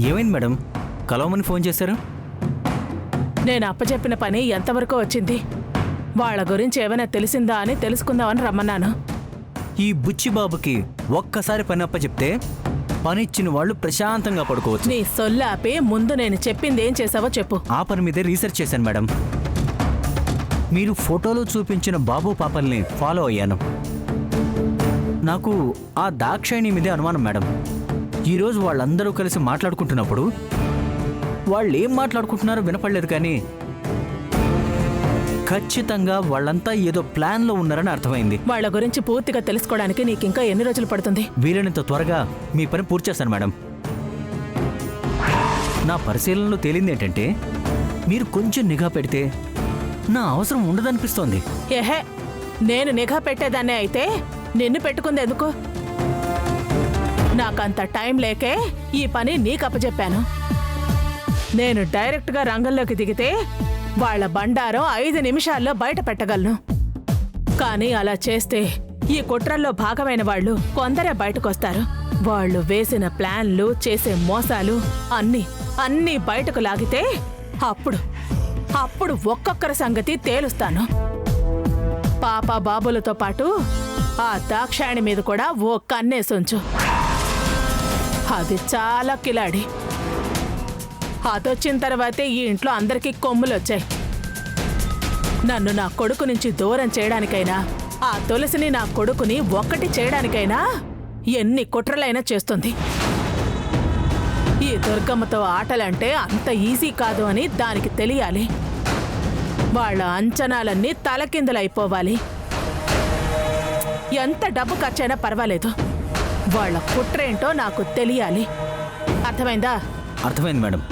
ఏమైంది madam? కలవమని phone చేశారు? నేను అప్పచెప్పిన పని ఎంతవరకు వచ్చింది, వాళ్ళ గురించి ఏమైనా తెలిసిందా అని తెలుసుకుందామని రమ్మన్నాను. ఈ బుచ్చిబాబుకి ఒక్కసారి పని అప్పచెప్తే పనిచ్చిన వాళ్ళు ప్రశాంతంగా పడుకోవచ్చు. నీ సొల్లాపి ముందు నేను చెప్పింది ఏం చేసావో చెప్పు. ఆ పని మీదే రీసెర్చ్ చేశాను మేడం. మీరు ఫోటోలో చూపించిన బాబు పాపల్ని ఫాలో అయ్యాను. నాకు ఆ దాక్షాయిణి మీదే అనుమానం మేడం. ఈరోజు వాళ్ళందరూ కలిసి మాట్లాడుకుంటున్నప్పుడు వాళ్ళు ఏం మాట్లాడుకుంటున్నారో వినపడలేదు, కానీ ఖచ్చితంగా వాళ్ళంతా ఏదో ప్లాన్లో ఉన్నారని అర్థమైంది. వాళ్ళ గురించి పూర్తిగా తెలుసుకోవడానికి నీకింకా ఎన్ని రోజులు పడుతుంది? వీలైనంత త్వరగా మీ పని పూర్తి చేస్తాను మేడం. నా పరిశీలనలో తేలింది ఏంటంటే, మీరు కొంచెం నిఘా పెడితే నా అవసరం ఉండదనిపిస్తోంది. ఏహే, నేను నిఘా పెట్టేదాన్నే అయితే నిన్ను పెట్టుకుంది ఎందుకు? నాకంత టైం లేకే ఈ పని నీకు అప్పచెప్పాను. నేను డైరెక్ట్గా రంగంలోకి దిగితే వాళ్ళ బండారం 5 నిమిషాల్లో బయట పెట్టగలను. కానీ అలా చేస్తే ఈ కుట్రల్లో భాగమైన వాళ్ళు కొందరే బయటకొస్తారు. వాళ్ళు వేసిన ప్లాన్లు, చేసే మోసాలు అన్నీ బయటకు లాగితే అప్పుడు ఒక్కొక్కరి సంగతి తేలుస్తాను. పాప బాబులతో పాటు ఆ దాక్షాయణి మీద కూడా ఓ కన్నేసుంచు. అది చాలా కిలాడి. అదొచ్చిన తర్వాతే ఈ ఇంట్లో అందరికీ కొమ్ములొచ్చాయి. నన్ను నా కొడుకు నుంచి దూరం చేయడానికైనా, ఆ తులసిని నా కొడుకుని ఒక్కటి చేయడానికైనా ఎన్ని కుట్రలైనా చేస్తుంది. ఈ దుర్గమ్మతో ఆటలంటే అంత ఈజీ కాదు అని దానికి తెలియాలి. వాళ్ళ అంచనాలన్నీ తలకిందులైపోవాలి. ఎంత డబ్బు ఖర్చైనా పర్వాలేదు, వాళ్ళ కుట్రేంటో నాకు తెలియాలి. అర్థమైందా? అర్థమైంది మేడం.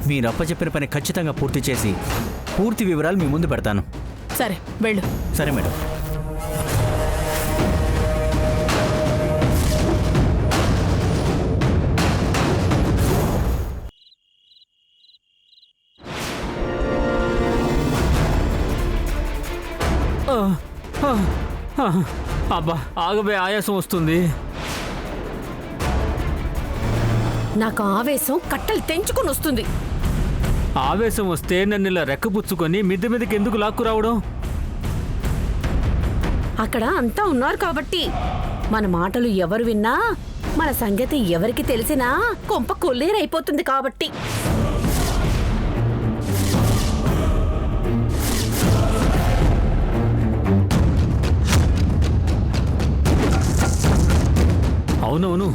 మీరు అప్పచెప్పిన పని ఖచ్చితంగా పూర్తి చేసి పూర్తి వివరాలు మీ ముందు పెడతాను. సరే, వెళ్ళు. సరే మేడం. అబ్బా, ఆగబోయే ఆయాసం వస్తుంది. నాకు ఆవేశం కట్టలు తెంచుకుని వస్తుంది. ఆవేశం వస్తే నన్ను ఇలా రెక్కపుచ్చుకొని మిద్దె మీదకి ఎందుకు లాక్కు రావడం? అక్కడ అంతా ఉన్నారు కాబట్టి మన మాటలు ఎవరు విన్నా, మన సంగతి ఎవరికి తెలిసినా కొంప కొల్లేరైపోతుంది కాబట్టి. అవునవును,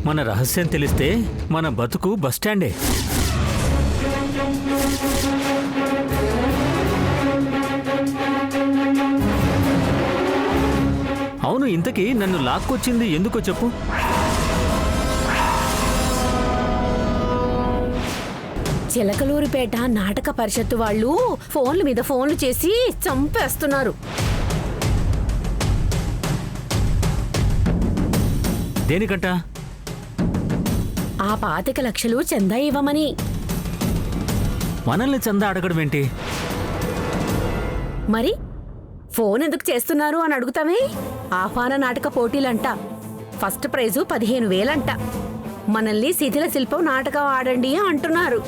మన రహస్యం తెలిస్తే మన బతుకు బస్టాండే. అవును, ఇంతకీ నన్ను లాక్కొచ్చింది ఎందుకో చెప్పు. చిలకలూరిపేట నాటక పరిషత్తు వాళ్ళు ఫోన్ల మీద ఫోన్లు చేసి చంపేస్తున్నారు. దేనికంట? ఆ 25 లక్షలు చందా ఇవ్వమని. మనల్ని చందా అడగడం ఏంటి? మరి ఫోన్ ఎందుకు చేస్తున్నారు అని అడుగుతామే. ఆహ్వాన నాటక పోటీలంట. ఫస్ట్ ప్రైజు 15,000 అంట. మనల్ని శిథిల శిల్పం నాటకం ఆడండి అంటున్నారు.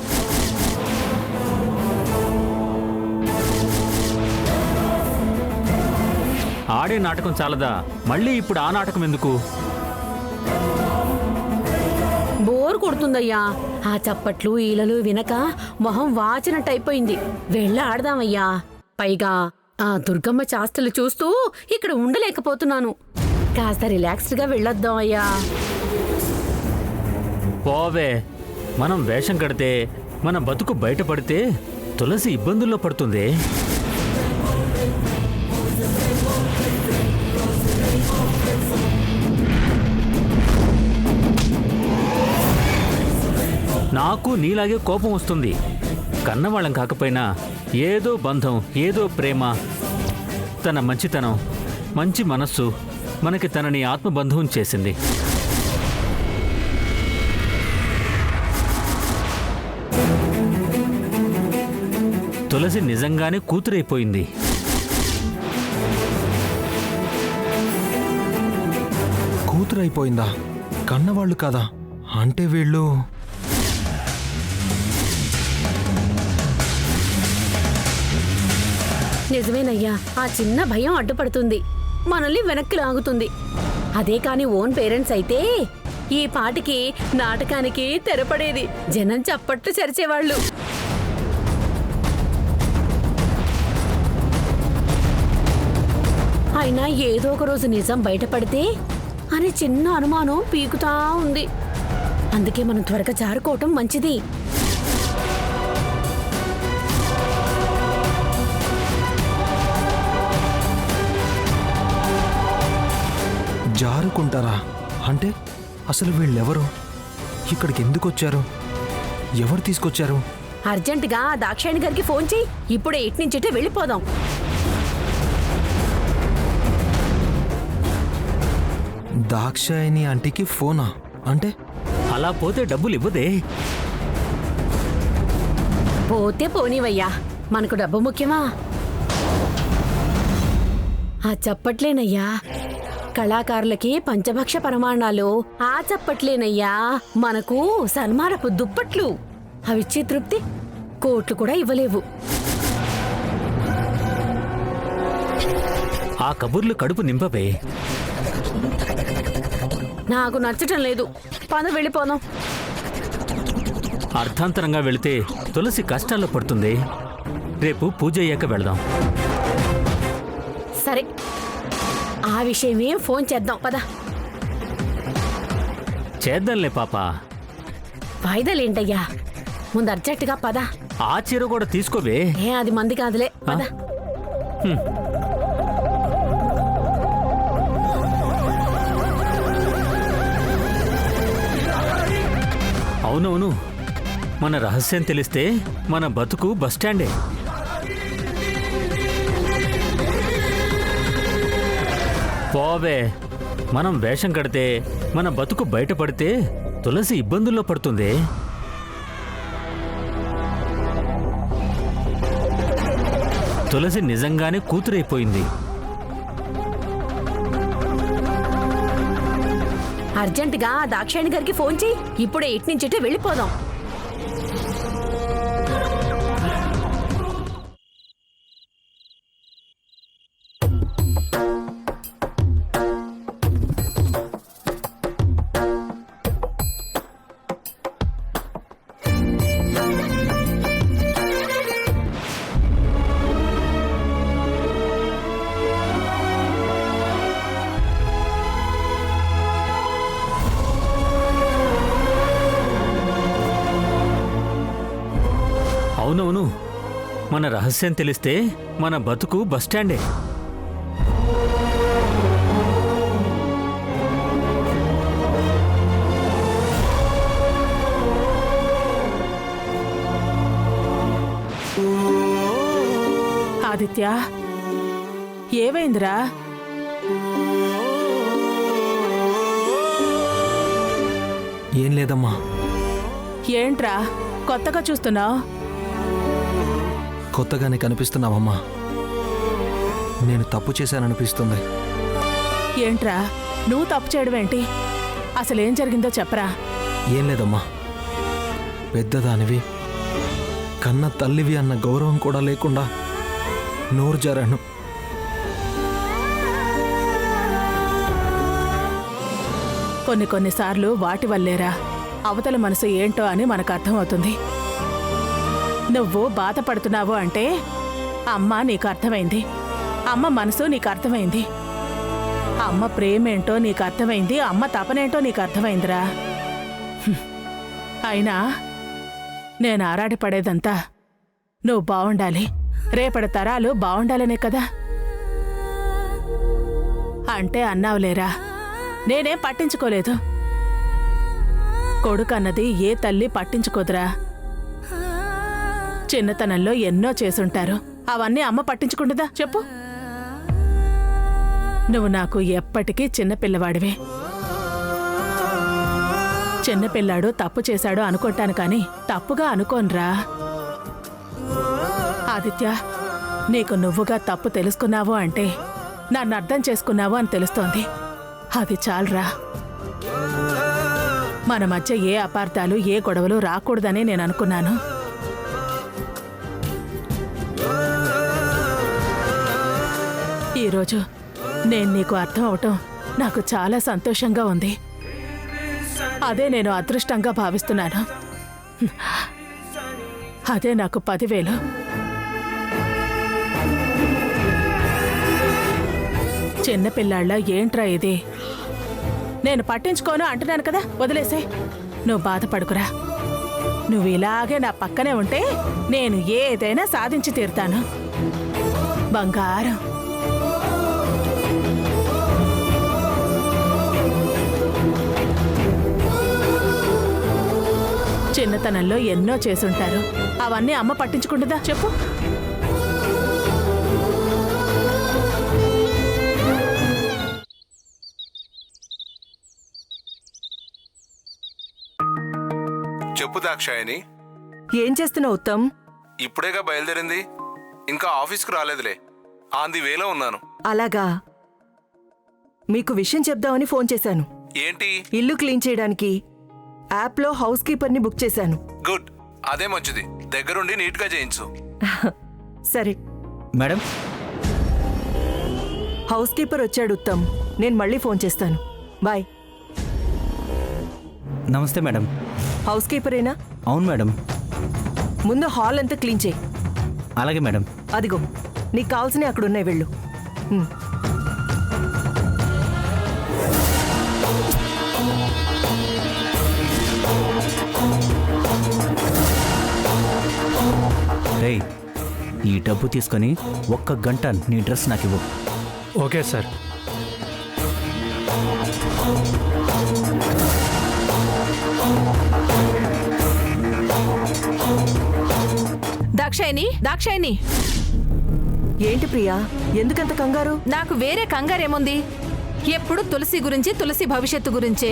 ఆడే నాటకం చాలదా? మళ్ళీ ఇప్పుడు ఆ నాటకం ఎందుకు? బోర్ కొడుతుందయ్యా. ఆ చప్పట్లు ఈలలు వినక మొహం వాచినట్టయిపోయింది. వెళ్ళ ఆడదామయ్యా. పైగా ఆ దుర్గమ్మ చాస్తలు చూస్తూ ఇక్కడ ఉండలేకపోతున్నాను. కాస్త రిలాక్స్డ్గా వెళ్ళొద్దాం అయ్యా. పోవే, మనం వేషం కడితే మన బతుకు బయటపడితే తులసి ఇబ్బందుల్లో పడుతుంది. నాకు నీలాగే కోపం వస్తుంది. కన్నవాళ్ళం కాకపోయినా ఏదో బంధం, ఏదో ప్రేమ, తన మంచితనం, మంచి మనస్సు మనకి తనని ఆత్మబంధువుని చేసింది. తులసి నిజంగానే కూతురైపోయింది. కూతురైపోయిందా? కన్నవాళ్ళు కాదా? అంటే వీళ్ళు నిజమేనయ్యా, ఆ చిన్న భయం అడ్డుపడుతుంది, మనల్ని వెనక్కి లాగుతుంది. అదే కాని ఓన్ పేరెంట్స్ అయితే ఈ పాటికి నాటకానికి తెరపడేది, జనం చప్పట్లు చెరిచేవాళ్ళు. అయినా ఏదో ఒక రోజు నిజం బయటపడితే అనే చిన్న అనుమానం పీకుతా ఉంది. అందుకే మనం త్వరగా జారుకోవటం మంచిది. జారుకుంటారా అంటే అసలు వీళ్ళెవరు? ఇక్కడికి ఎందుకు వచ్చారు? ఎవరు తీసుకొచ్చారు? అర్జెంటుగా ఆ దాక్షాయణి గారికి ఫోన్ చేయి, ఇప్పుడే ఇట్నుంచిటే వెళ్ళిపోదాం. దాక్షాయణి ఆంటీకి ఫోనా? అంటే అలా పోతే డబ్బులు ఇవ్వదే. పోతే పోనీవయ్యా, మనకు డబ్బు ముఖ్యమా? ఆ చప్పట్లేనయ్యా కళాకారులకి పంచభక్ష పరమాణాలు, ఆ చప్పట్లేనయ్యా మనకు సన్మానపు దుప్పట్లు. అవిచ్చే తృప్తి కోట్లు కూడా ఇవ్వలేవు. ఆ కబుర్లు కడుపు నింపవే. నాకు నచ్చటం లేదు, పద వెళ్ళిపోదాం. అర్థాంతరంగా వెళితే తులసి కష్టాల్లో పడుతుంది. రేపు పూజ అయ్యాక వెళదాం. సరే, ఆ విషయమే ఫోన్ చేద్దాం, పద. చేద్దాంలే పాప. వాయిదాలేంటయ్యా, ముందు అర్జెంటుగా పద. ఆ చీర కూడా తీసుకోవే. అది మంది కాదులే, పద. అవునవును, మన రహస్యం తెలిస్తే మన బతుకు బస్టాండే. పోవే, మనం వేషం కడితే మన బతుకు బయటపడితే తులసి ఇబ్బందుల్లో పడుతుంది. తులసి నిజంగానే కూతురైపోయింది. అర్జెంటుగా ఆ దాక్షాయణి గారికి ఫోన్ చేయి, ఇప్పుడే ఇట్నుంచిటే వెళ్ళిపోదాం. అవునవును, మన రహస్యం తెలిస్తే మన బతుకు బస్టాండే. ఆదిత్య, ఏమైందిరా? ఏం లేదమ్మా. ఏంట్రా కొత్తగా చూస్తున్నావు? కొత్తగానే కనిపిస్తున్నావమ్మా. నేను తప్పు చేశాననిపిస్తుంది. ఏంట్రా నువ్వు తప్పు చేయడం ఏంటి? అసలేం జరిగిందో చెప్పరా. ఏం లేదమ్మా, పెద్దదానివి, కన్న తల్లివి అన్న గౌరవం కూడా లేకుండా నోరు జారాను. కొన్నిసార్లు వాటి వల్లేరా అవతల మనసు ఏంటో అని మనకు అర్థమవుతుంది. నువ్వు బాధపడుతున్నావు అంటే అమ్మ నీకు అర్థమైంది, అమ్మ మనసు నీకు అర్థమైంది, అమ్మ ప్రేమేంటో నీకు అర్థమైంది, అమ్మ తపనేంటో నీకు అర్థమైందిరా. అయినా నేను ఆరాటపడేదంతా నువ్వు బావుండాలి, రేపటి తరాలు బావుండాలనే కదా. అంటే అన్నావులేరా, నేనేం పట్టించుకోలేదు. కొడుకన్నది ఏ తల్లి పట్టించుకోదురా. చిన్నతనంలో ఎన్నో చేసుంటారు, అవన్నీ అమ్మ పట్టించుకుంటుందా చెప్పు? నువ్వు నాకు ఎప్పటికీ చిన్నపిల్లవాడివే. చిన్నపిల్లాడు తప్పు చేశాడు అనుకుంటాను కానీ తప్పుగా అనుకోనురా. ఆదిత్య, నీకు నువ్వుగా తప్పు తెలుసుకున్నావు అంటే నన్ను అర్థం చేసుకున్నావు అని తెలుస్తోంది. అది చాలురా. మన మధ్య ఏ అపార్థాలు ఏ గొడవలు రాకూడదని నేను అనుకున్నాను. ఈరోజు నేను నీకు అర్థం అవటం నాకు చాలా సంతోషంగా ఉంది. అదే నేను అదృష్టంగా భావిస్తున్నాను. అదే నాకు 10,000. చిన్నపిల్లాళ్ళ ఏంట్రా ఇది? నేను పట్టించుకోను అంటున్నాను కదా, వదిలేసే. నువ్వు బాధపడుకురా. నువ్వు ఇలాగే నా పక్కనే ఉంటే నేను ఏదైనా సాధించి తీరుతాను. బంగారం. చిన్నతనంలో ఎన్నో చేసుంటారు. అవన్నీ అమ్మ పట్టించుకుంటుందా చెప్పు? చెప్పు దాక్షాయని. ఏం చేస్తున్నావు ఉత్తమ్? ఇప్పుడేగా బయలుదేరింది, ఇంకా ఆఫీస్కు రాలేదులే. ఆన్ ది వేలో ఉన్నాను. అలాగా, మీకు విషయం చెప్దామని ఫోన్ చేశాను. ఏంటి? ఇల్లు క్లీన్ చేయడానికి యాప్లో హౌస్ కీపర్ని బుక్ చేశాను. గుడ్, అదే మంచిది. దగ్గరుండి నీట్గా చేయించు. సరే. మేడం, హౌస్ కీపర్ వచ్చాడు ఉత్తమ్. నేను మళ్ళీ ఫోన్ చేస్తాను. బాయ్. నమస్తే మేడం. హౌస్ కీపరేనా? అవును మేడం. ముందు హాల్ అంతా క్లీన్ చేయి. అలాగే మేడం. అదిగో, నీకు కావాల్సినవి అక్కడ ఉన్నాయి, వెళ్ళు. ఉమ్. రేయ్, ఈ డబ్బు తీసుకొని 1 గంట నీ డ్రెస్ నాకు ఇవ్వు. Okay sir. దాక్షాయిని, దాక్షాయిని, ఏంటి ప్రియా, ఎందుకంత కంగారు? నాకు వేరే కంగారేముంది? ఎప్పుడు తులసి గురించి, తులసి భవిష్యత్తు గురించే.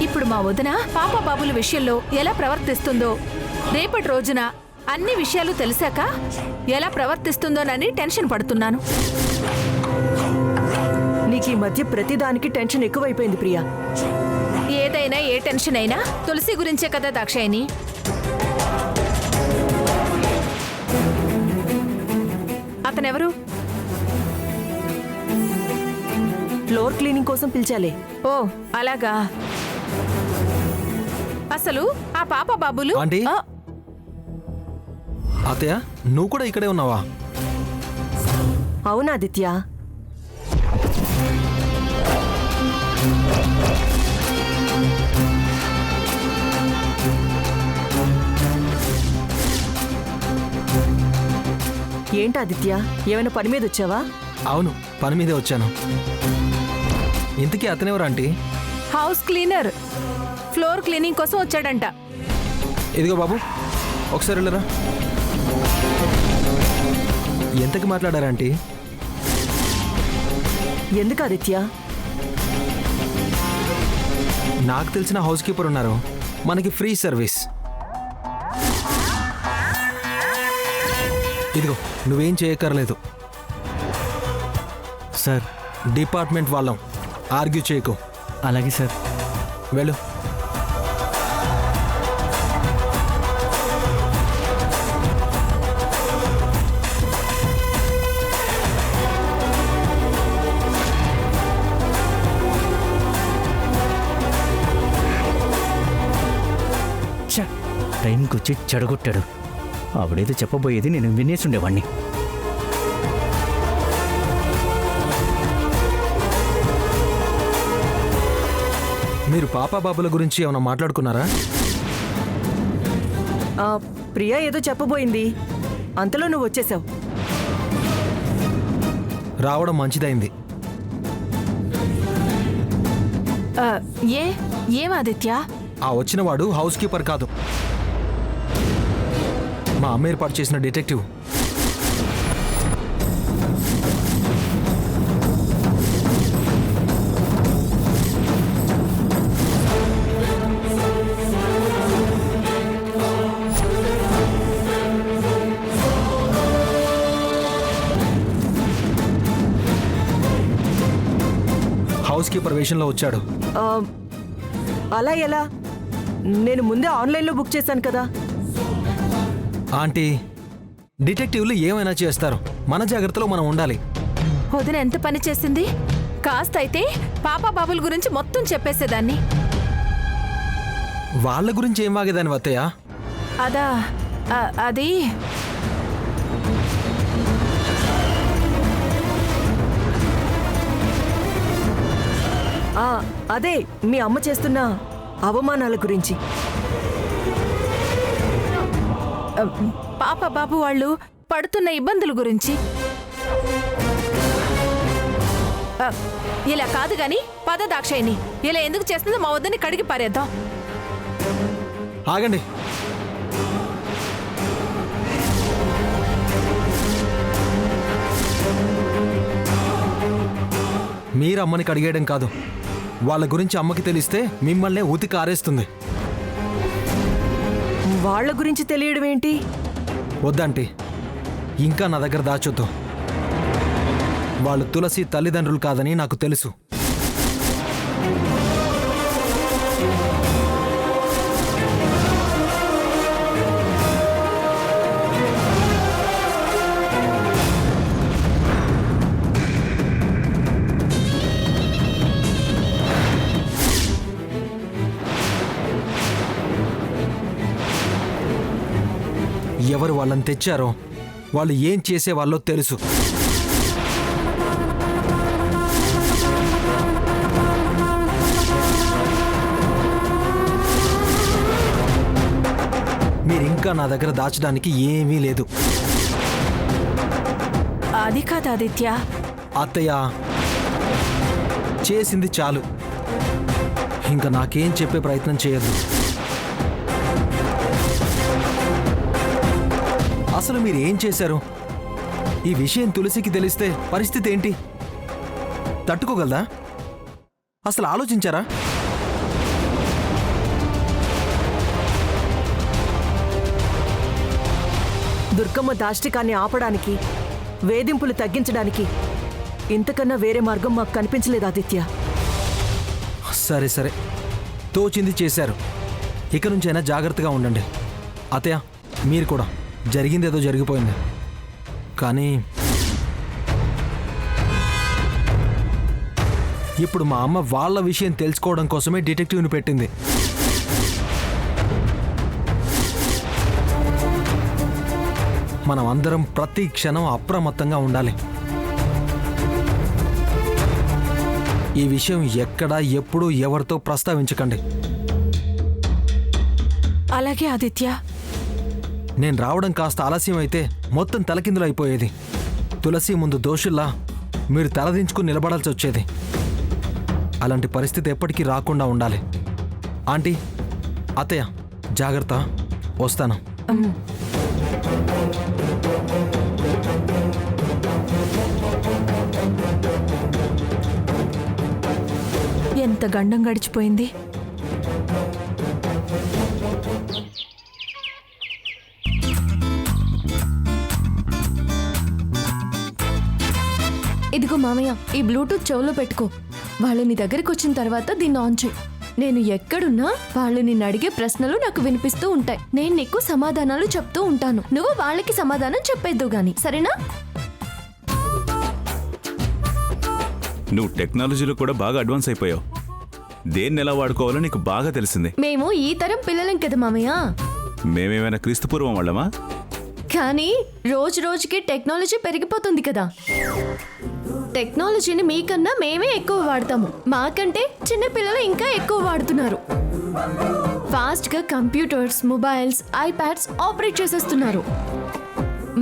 ఇప్పుడు మా వదిన పాప బాబుల విషయంలో ఎలా ప్రవర్తిస్తుందో, రేపటి రోజున అన్ని విషయాలు తెలిసాక ఎలా ప్రవర్తిస్తుందోనని టెన్షన్ పడుతున్నాను. నీకు ఈ మధ్య ప్రతిదానికి టెన్షన్ ఎక్కువైపోయింది ప్రియా. ఏదైనా ఏ టెన్షన్ అయినా తులసి గురించే కదా దాక్షాయిని. అతనెవరు? ఫ్లోర్ క్లీనింగ్ కోసం పిలిచాలే. ఓ అలాగా. అసలు ఆ పాప బాబులు ఆంటీ? ఆ, అత్తయ్య, నువ్వు కూడా ఇక్కడే ఉన్నావా? అవునా ఆదిత్య? ఏంటి ఆదిత్య, ఏమైనా పని మీద వచ్చావా? అవును, పని మీదే వచ్చాను. ఇంతకీ అతనెవరు aunty? House cleaner. Floor cleaning కోసం వచ్చాడంట. ఇదిగో బాబు, ఒకసారి వెళ్ళరా. ఎంతకి మాట్లాడారా ఆంటీ? ఎందుకు ఆదిత్య? నాకు తెలిసిన హౌస్ కీపర్ ఉన్నారు, మనకి ఫ్రీ సర్వీస్. ఇదిగో, నువ్వేం చేయక్కర్లేదు. సార్. డిపార్ట్మెంట్ వాళ్ళం, ఆర్గ్యూ చేయకు. అలాగే సార్. వెళ్ళు. ఛ, టైంకి వచ్చి చెడగొట్టాడు. ఆవిడేదో చెప్పబోయేది నేను వినేసి ఉండేవాణ్ణి. మీరు పాపా బాబుల గురించి ఏమైనా మాట్లాడుకున్నారా? ప్రియా ఏదో చెప్పబోయింది, అంతలో నువ్వు వచ్చేసావు. రావడం మంచిదైంది. ఆ, ఏం ఆదిత్య? ఆ వచ్చినవాడు హౌస్ కీపర్ కాదు, మా అమ్మ ఏర్పాటు చేసిన డిటెక్టివ్. హౌస్ కీపర్ వేషంలో వచ్చాడు. అలా ఎలా? నేను ముందే ఆన్లైన్లో బుక్ చేశాను కదా. ఆంటీ, డిటెక్టివ్లు ఏమైనా చేస్తారు, మన జాగ్రత్తలో మనం ఉండాలి. వదిన ఎంత పని చేసింది. కాస్త అయితే పాప బాబుల గురించి మొత్తం చెప్పేసేదాన్ని. వాళ్ళ గురించి ఏం వాగేదాని అత్తయ్య? అదా అది అదే మీ అమ్మ చేస్తున్న అవమానాల గురించి. పాప బాబు వాళ్ళు పడుతున్న ఇబ్బందుల గురించి. ఇలా కాదు గాని పద దాక్షాయిని, ఇలా ఎందుకు చేస్తుందో మా వద్దని కడిగి పారేద్దాం. ఆగండి. మీరు అమ్మని కడిగేయడం కాదు, వాళ్ళ గురించి అమ్మకి తెలిస్తే మిమ్మల్నే ఉతికి ఆరేస్తుంది. వాళ్ళ గురించి తెలియడం ఏంటి? వద్దంటీ, ఇంకా నా దగ్గర దాచొద్దు. వాళ్ళు తులసి తల్లిదండ్రులు కాదని నాకు తెలుసు. ఎవరు వాళ్ళని తెచ్చారో, వాళ్ళు ఏం చేసేవాళ్ళో తెలుసు. మీరింకా నా దగ్గర దాచడానికి ఏమీ లేదు. అది కాదు ఆదిత్య. అత్తయ్య, చేసింది చాలు. ఇంకా నాకేం చెప్పే ప్రయత్నం చేయొద్దు. అసలు మీరు ఏం చేశారు? ఈ విషయం తులసికి తెలిస్తే పరిస్థితి ఏంటి? తట్టుకోగలదా? అసలు ఆలోచించారా? దుర్గమ్మ దాష్టికాన్ని ఆపడానికి, వేధింపులు తగ్గించడానికి ఇంతకన్నా వేరే మార్గం మాకు కనిపించలేదు ఆదిత్య. సరే సరే, తోచింది చేశారు. ఇక నుంచైనా జాగ్రత్తగా ఉండండి. అత్తయ్య, మీరు కూడా. జరిగిందేదో జరిగిపోయింది, కానీ ఇప్పుడు మా అమ్మ వాళ్ళ విషయం తెలుసుకోవడం కోసమే డిటెక్టివ్ని పెట్టింది. మనం అందరం ప్రతి క్షణం అప్రమత్తంగా ఉండాలి. ఈ విషయం ఎక్కడ, ఎప్పుడు, ఎవరితో ప్రస్తావించకండి. అలాగే ఆదిత్య. నేను రావడం కాస్త ఆలస్యం అయితే మొత్తం తలకిందులు అయిపోయేది. తులసి ముందు దోషుల్లా మీరు తలదించుకుని నిలబడాల్సి వచ్చేది. అలాంటి పరిస్థితి ఎప్పటికీ రాకుండా ఉండాలి. ఆంటీ, అత్తయ్య, జాగ్రత్త. వస్తాను. ఎంత గండం గడిచిపోయింది. ఇదిగో మామయ్య, ఈ బ్లూటూత్ చెవులో పెట్టుకో. వాళ్ళు నీ దగ్గరికి వచ్చిన తర్వాత దీన్ని ఆన్ చేయి. నేను ఎక్కడున్నా వాళ్ళు నిన్ను అడిగే ప్రశ్నలు నాకు వినిపిస్తూ ఉంటాయి. నేను నీకు సమాధానాలు చెప్తూ ఉంటాను. నువ్వు వాళ్ళకి సమాధానం చెప్పేద్దు గాని, సరేనా? నువ్వు టెక్నాలజీలో కూడా బాగా అడ్వాన్స్ అయిపోయావు. దేన్ని ఎలా వాడుకోవాలో నీకు బాగా తెలిసింది. మేము ఈ తరం పిల్లలం కదా మామయ్య. మేమేమైనా క్రీస్తుపూర్వం వాళ్ళమా? కానీ రోజు రోజుకి టెక్నాలజీ పెరిగిపోతుంది కదా. టెక్నాలజీని మీకన్నా మేమే ఎక్కువ వాడతాము. మాకంటే చిన్న పిల్లలు ఇంకా ఎక్కువ వాడుతున్నారు. ఫాస్ట్గా కంప్యూటర్స్, మొబైల్స్, ఐప్యాడ్స్ ఆపరేట్ చేసేస్తున్నారు.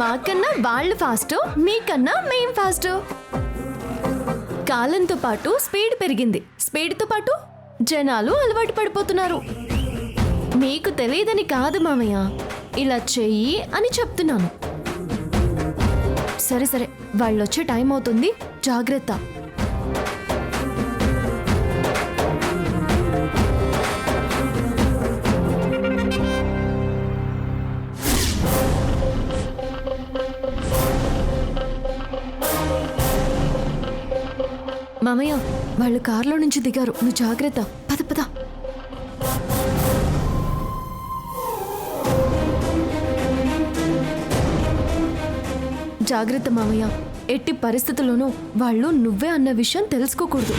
మాకన్నా వాళ్ళు ఫాస్ట్, మీకన్నా మేం ఫాస్ట్. కాలంతో పాటు స్పీడ్ పెరిగింది. స్పీడ్తో పాటు జనాలు అలవాటు పడిపోతున్నారు. మీకు తెలియదని కాదు మామయ్య, ఇలా చెయ్యి అని చెప్తున్నాను. సరే సరే, వాళ్ళు వచ్చే టైం అవుతుంది, జాగ్రత్త. మామయ్య, వాళ్ళు కారులో నుంచి దిగారు, నువ్వు జాగ్రత్త. పద పద. జాగ్రత్త మావయ్య. ఎట్టి పరిస్థితుల్లోనూ వాళ్ళు నువ్వే అన్న విషయం తెలుసుకోకూడదు.